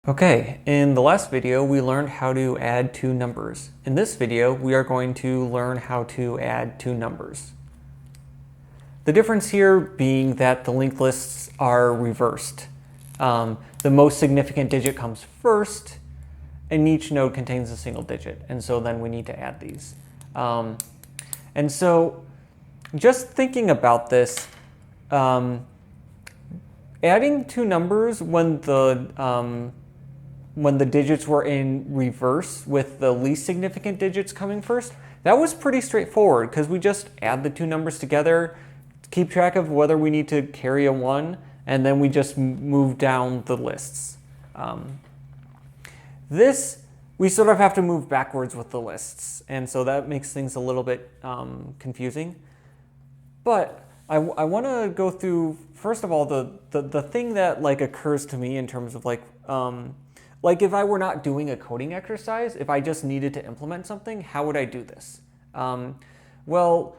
Okay, in the last video we learned how to add two numbers. In this video we are going to learn how to add two numbers. The difference here being that the linked lists are reversed. The most significant digit comes first and each node contains a single digit, and so then we need to add these. And so just thinking about this, adding two numbers when the digits were in reverse with the least significant digits coming first, that was pretty straightforward because we just add the two numbers together, keep track of whether we need to carry a 1, and then we just move down the lists. This, we sort of have to move backwards with the lists, and so that makes things a little bit confusing. But I want to go through, first of all, the thing that occurs to me in terms of like if I were not doing a coding exercise, if I just needed to implement something, how would I do this? Well,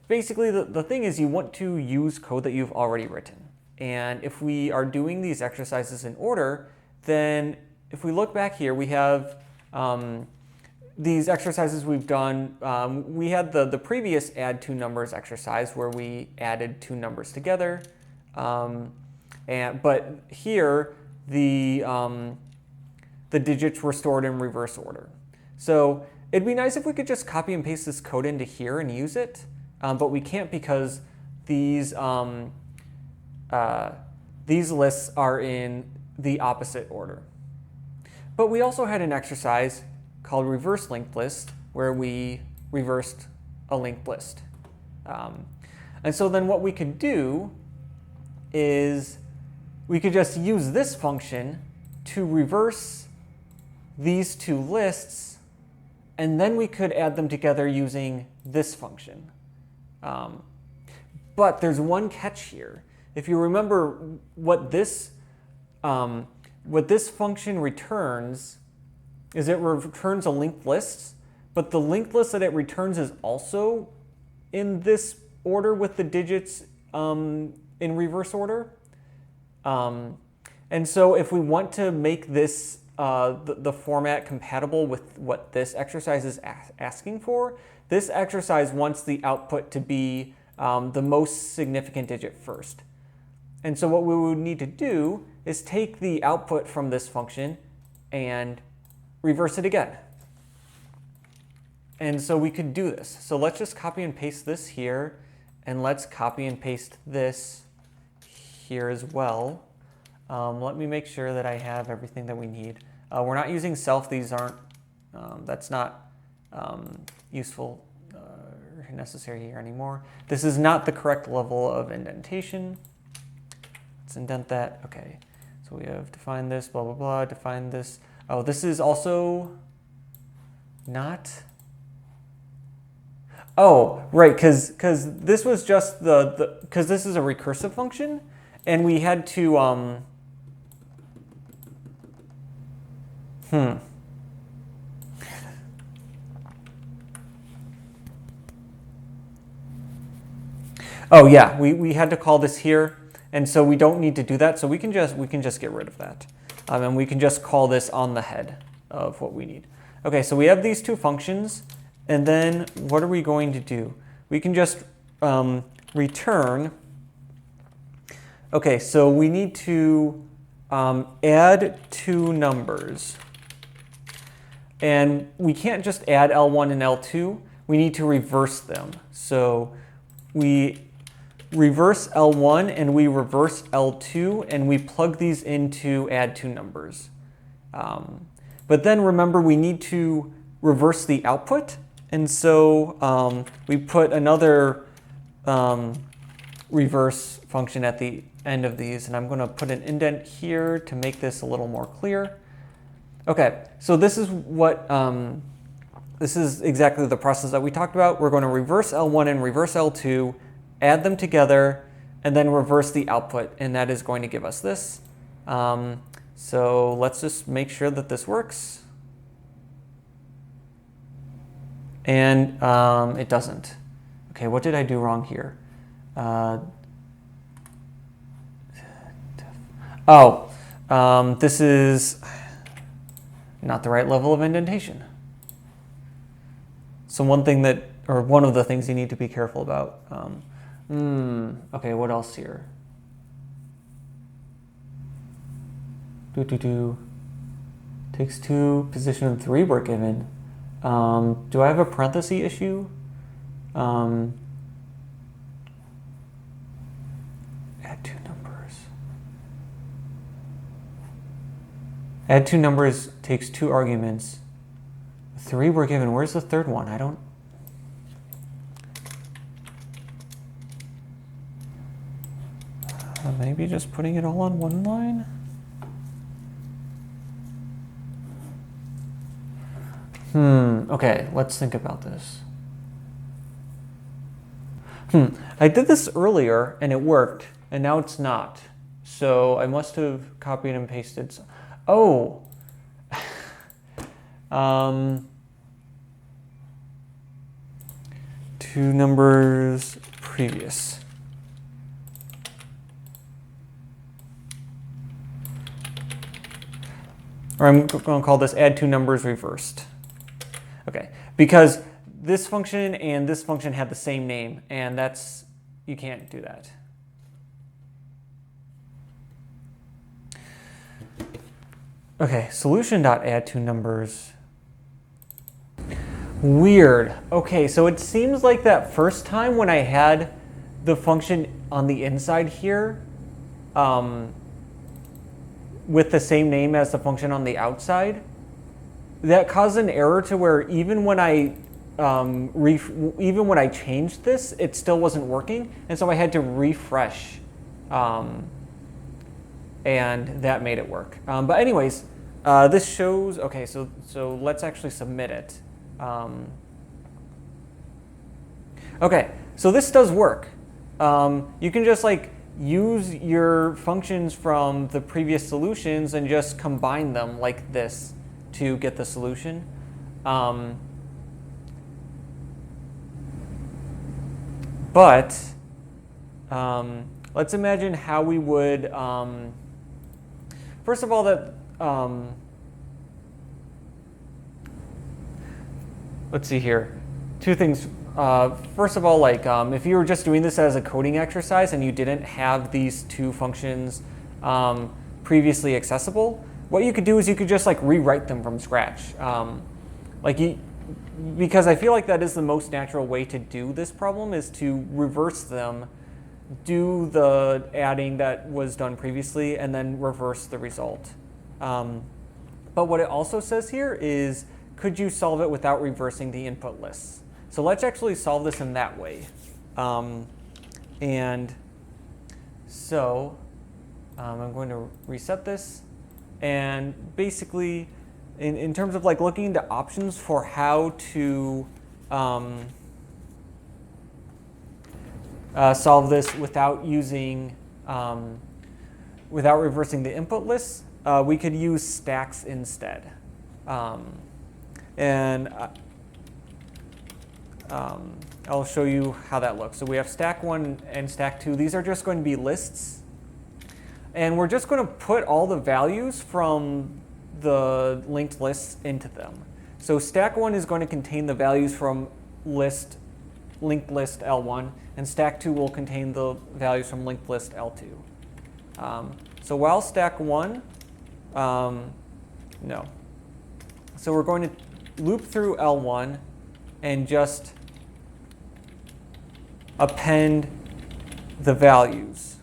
basically the thing is you want to use code that you've already written. And if we are doing these exercises in order, then if we look back here, we have these exercises we've done. We had the previous add two numbers exercise where we added two numbers together. But here, the digits were stored in reverse order. So it'd be nice if we could just copy and paste this code into here and use it, but we can't because these lists are in the opposite order. But we also had an exercise called reverse linked list where we reversed a linked list. And so then what we could do is we could just use this function to reverse these two lists, and then we could add them together using this function. But there's one catch here. If you remember what this function returns is it returns a linked list, but the linked list that it returns is also in this order with the digits in reverse order. And so if we want to make this the format compatible with what this exercise is asking for, this exercise wants the output to be the most significant digit first. And so what we would need to do is take the output from this function and reverse it again. And so we could do this. So let's just copy and paste this here, and let's copy and paste this here as well. Let me make sure that I have everything that we need. We're not using self. These aren't, that's not useful or necessary here anymore. This is not the correct level of indentation. Let's indent that. Okay, so we have define this, blah, blah, blah, define this. Oh, this is also not. Oh, right, because this was just because this is a recursive function, and we had to, Oh yeah, we had to call this here, and so we don't need to do that. So we can just get rid of that, and we can just call this on the head of what we need. Okay, so we have these two functions, and then what are we going to do? We can just return. Okay, so we need to add two numbers. And we can't just add L1 and L2. We need to reverse them. So we reverse L1 and we reverse L2, and we plug these into add two numbers. But then remember, we need to reverse the output. And so we put another reverse function at the end of these. And I'm going to put an indent here to make this a little more clear. Okay, so this is what this is exactly the process that we talked about. We're going to reverse L1 and reverse L2, add them together, and then reverse the output, and that is going to give us this. So let's just make sure that this works. And it doesn't. Okay, what did I do wrong here? This is not the right level of indentation. So one thing that, or one of the things you need to be careful about. Okay, what else here? Takes 2, position 3 were given. Do I have a parenthesis issue? Add 2 numbers. Add 2 numbers takes 2 arguments. 3 were given. Where's the third one? I don't... maybe just putting it all on one line? Okay, let's think about this. I did this earlier and it worked, and now it's not. So I must have copied and pasted. Oh! 2 numbers previous. Or I'm going to call this add 2 numbers reversed. Okay, because this function and this function had the same name, and that's, you can't do that. Okay, solution.add 2 numbers. Weird. Okay, so it seems like that first time when I had the function on the inside here, with the same name as the function on the outside, that caused an error to where even when I changed this, it still wasn't working, and so I had to refresh, and that made it work. But anyways, this shows. Okay, so let's actually submit it. Okay, so this does work. You can just like use your functions from the previous solutions and just combine them like this to get the solution. But let's imagine how we would, first of all, that, let's see here, 2 things. First of all, like if you were just doing this as a coding exercise and you didn't have these 2 functions previously accessible, what you could do is you could just like rewrite them from scratch. Because I feel like that is the most natural way to do this problem, is to reverse them, do the adding that was done previously, and then reverse the result. But what it also says here is, could you solve it without reversing the input lists? So let's actually solve this in that way. And so I'm going to reset this. And basically, in terms of like looking into options for how to solve this without using, without reversing the input lists, we could use stacks instead. I'll show you how that looks. So we have stack 1 and stack 2. These are just going to be lists. And we're just going to put all the values from the linked lists into them. So stack 1 is going to contain the values from linked list L1, and stack 2 will contain the values from linked list L2. So while stack 1, no. So we're going to loop through L1 and just append the values.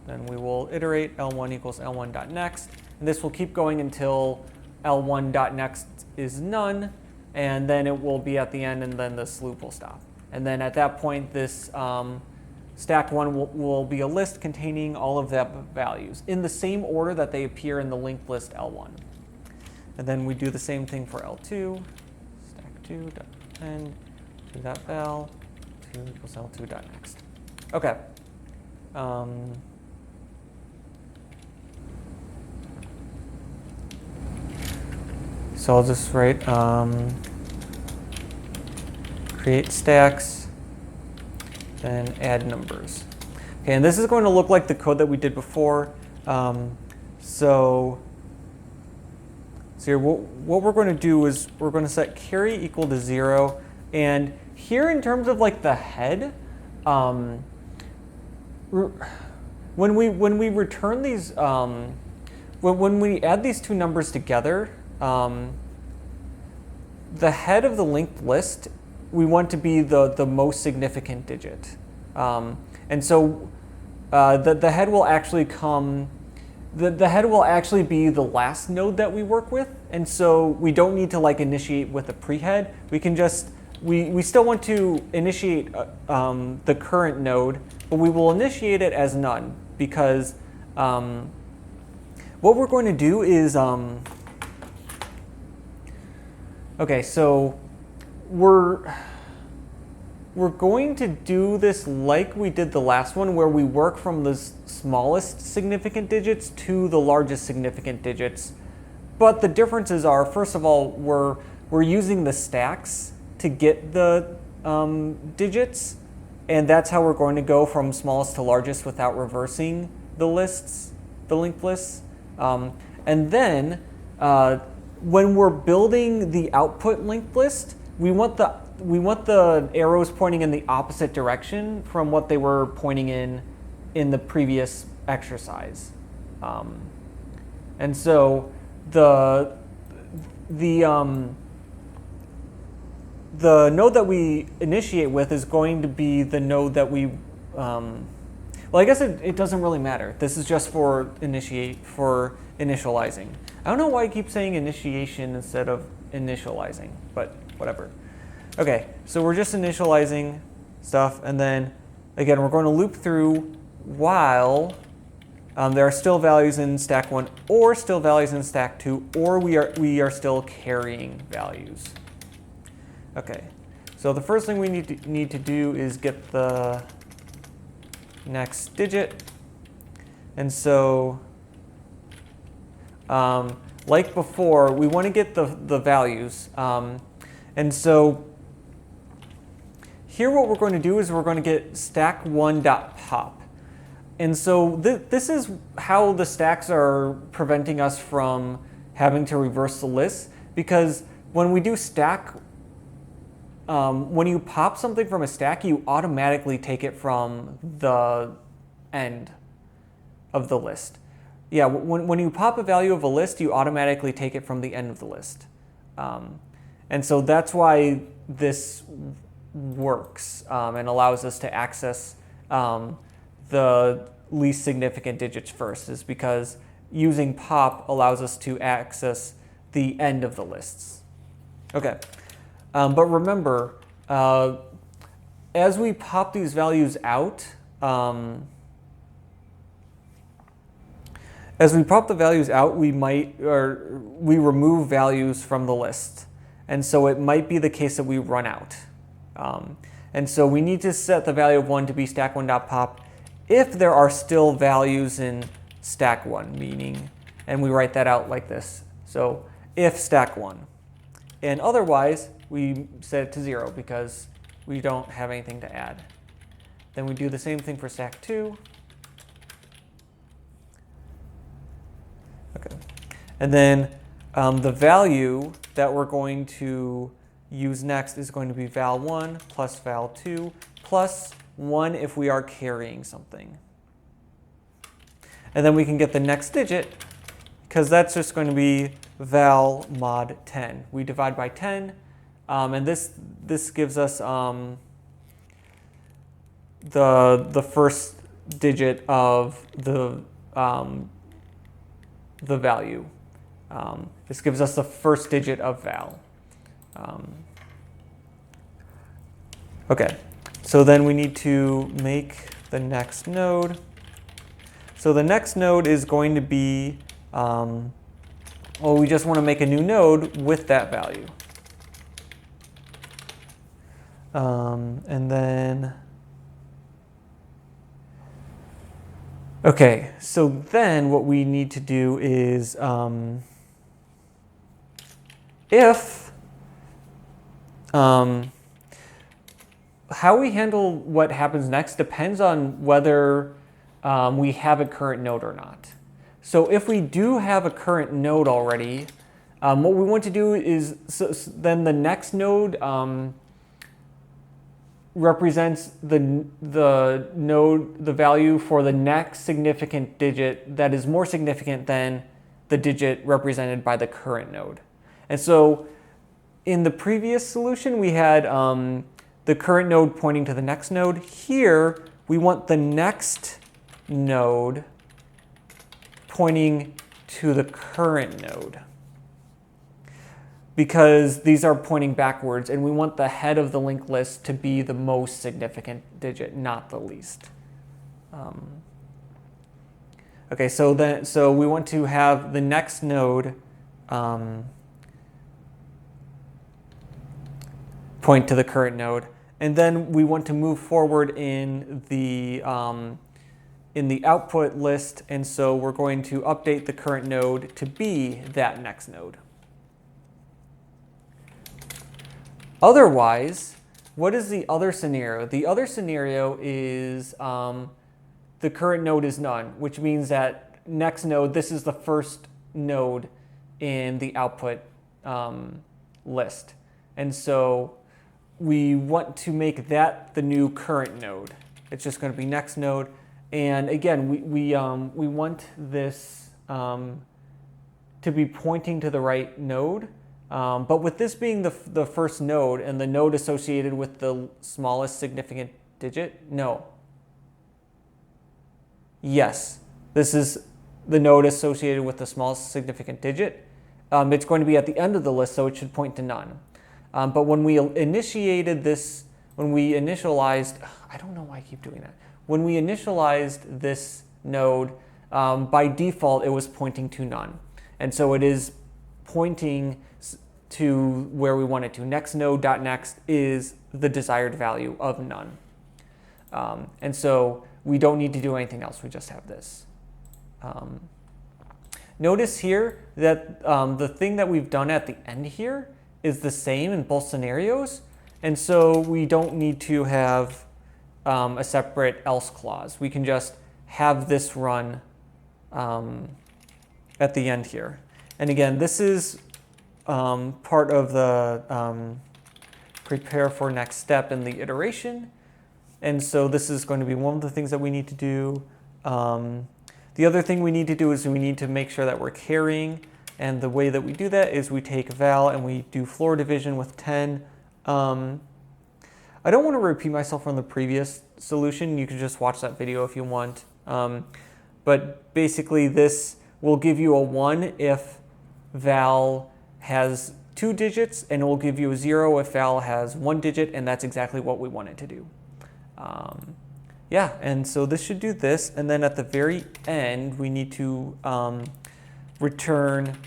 Then we will iterate L1 equals L1.next. And this will keep going until L1.next is none. And then it will be at the end, and then this loop will stop. And then at that point, this stack 1 will be a list containing all of the values in the same order that they appear in the linked list L1. And then we do the same thing for L2. Stack 2.append 2.val 2 equals L2.next. Okay. So I'll just write create stacks, then add numbers. Okay, and this is going to look like the code that we did before. So here, what we're going to do is we're going to set carry equal to 0. And here in terms of like the head, when we return these, when we add these two numbers together, the head of the linked list, we want to be the most significant digit. And so the head will actually come, the head will actually be the last node that we work with. And so we don't need to like initiate with a pre-head. We can just, we still want to initiate the current node, but we will initiate it as none because what we're going to do is, okay, so we're going to do this like we did the last one, where we work from the smallest significant digits to the largest significant digits. But the differences are, first of all, we're using the stacks to get the digits, and that's how we're going to go from smallest to largest without reversing the lists, the linked lists. And then when we're building the output linked list, we want the arrows pointing in the opposite direction from what they were pointing in the previous exercise. And so the node that we initiate with is going to be the node that we, well, I guess it doesn't really matter. This is just for initializing. I don't know why I keep saying initiation instead of initializing, but whatever. Okay, so we're just initializing stuff, and then again, we're going to loop through while there are still values in stack 1 or still values in stack 2, or we are still carrying values. Okay, so the first thing we need to do is get the next digit. And so like before, we want to get the values. And so here what we're going to do is we're going to get stack1.pop. And so this is how the stacks are preventing us from having to reverse the list, because when we do stack, when you pop something from a stack, you automatically take it from the end of the list. Yeah, when you pop a value of a list, you automatically take it from the end of the list. And so that's why this works and allows us to access the least significant digits first, is because using pop allows us to access the end of the lists. Okay, but remember, as we pop these values out, we remove values from the list. And so it might be the case that we run out. And so we need to set the value of 1 to be stack1.pop if there are still values in stack 1, meaning, and we write that out like this. So if stack 1. And otherwise, we set it to 0 because we don't have anything to add. Then we do the same thing for stack 2. Okay. And then the value that we're going to use next is going to be val1 plus val2 plus 1 if we are carrying something. And then we can get the next digit, because that's just going to be val mod 10. We divide by 10, and this gives us the first digit of the value. This gives us the first digit of val. Okay, so then we need to make the next node. So the next node is going to be, well, we just want to make a new node with that value. And then, okay, so then what we need to do is, how we handle what happens next depends on whether we have a current node or not. So if we do have a current node already, what we want to do is, then the next node represents the value for the next significant digit that is more significant than the digit represented by the current node. And so in the previous solution, we had the current node pointing to the next node. Here, we want the next node pointing to the current node, because these are pointing backwards, and we want the head of the linked list to be the most significant digit, not the least. Okay, so we want to have the next node point to the current node, and then we want to move forward in the output list, and so we're going to update the current node to be that next node. Otherwise, what is the other scenario? The other scenario is the current node is none, which means that next node, this is the first node in the output list. And so we want to make that the new current node. It's just going to be next node. And again, we want this to be pointing to the right node. But with this being the first node and the node associated with the smallest significant digit, no. Yes, this is the node associated with the smallest significant digit. It's going to be at the end of the list, so it should point to none. But when we initiated this, when we initialized, I don't know why I keep doing that. When we initialized this node, by default, it was pointing to none. And so it is pointing to where we want it to. Next node.next is the desired value of none. And so we don't need to do anything else. We just have this. Notice here that the thing that we've done at the end here is the same in both scenarios. And so we don't need to have a separate else clause. We can just have this run at the end here. And again, this is part of the prepare for next step in the iteration. And so this is going to be one of the things that we need to do. The other thing we need to do is we need to make sure that we're carrying. And the way that we do that is we take val and we do floor division with 10. I don't want to repeat myself from the previous solution. You can just watch that video if you want. But basically this will give you a 1 if val has 2 digits, and it will give you a 0 if val has 1 digit, and that's exactly what we want it to do. Yeah, and so this should do this, and then at the very end, we need to return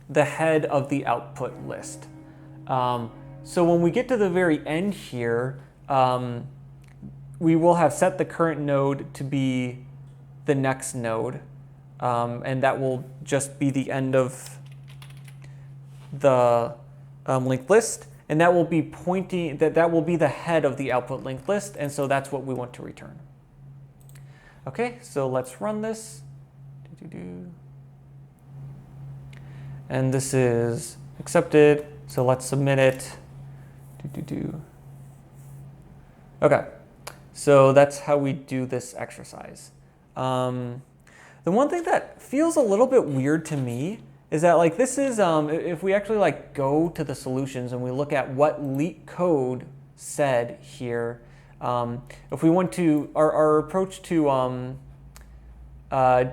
the head of the output list. So when we get to the very end here, we will have set the current node to be the next node, and that will just be the end of the linked list, and that will be pointing, that will be the head of the output linked list, and so that's what we want to return. Okay, so let's run this. And this is accepted, so let's submit it. Okay, so that's how we do this exercise. The one thing that feels a little bit weird to me is that, like, this is, if we actually like go to the solutions and we look at what LeetCode said here, if we want to, our approach to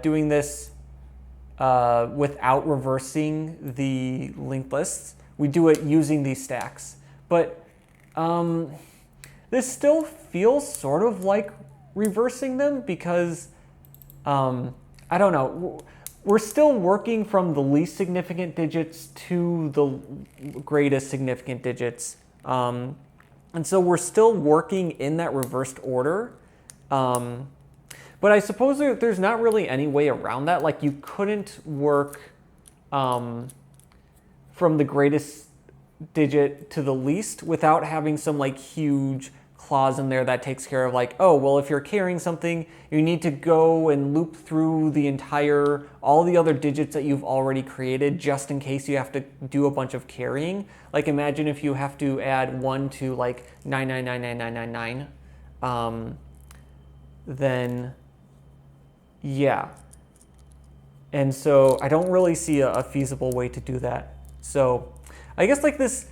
doing this without reversing the linked lists, we do it using these stacks. But this still feels sort of like reversing them because, I don't know, we're still working from the least significant digits to the greatest significant digits. And so we're still working in that reversed order. But I suppose there's not really any way around that. Like, you couldn't work from the greatest digit to the least without having some like huge clause in there that takes care of like, oh, well, if you're carrying something, you need to go and loop through all the other digits that you've already created just in case you have to do a bunch of carrying. Like imagine if you have to add 1 to like 9999999, then yeah. And so I don't really see a feasible way to do that. So I guess like this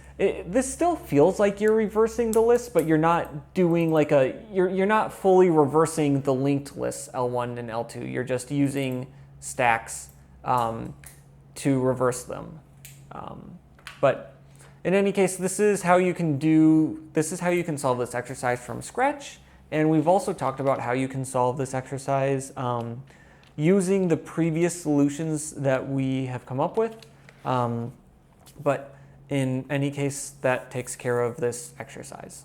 still feels like you're reversing the list, but you're not doing like you're not fully reversing the linked lists L1 and L2. You're just using stacks to reverse them. But in any case, this is how you can solve this exercise from scratch. And we've also talked about how you can solve this exercise using the previous solutions that we have come up with. But in any case, that takes care of this exercise.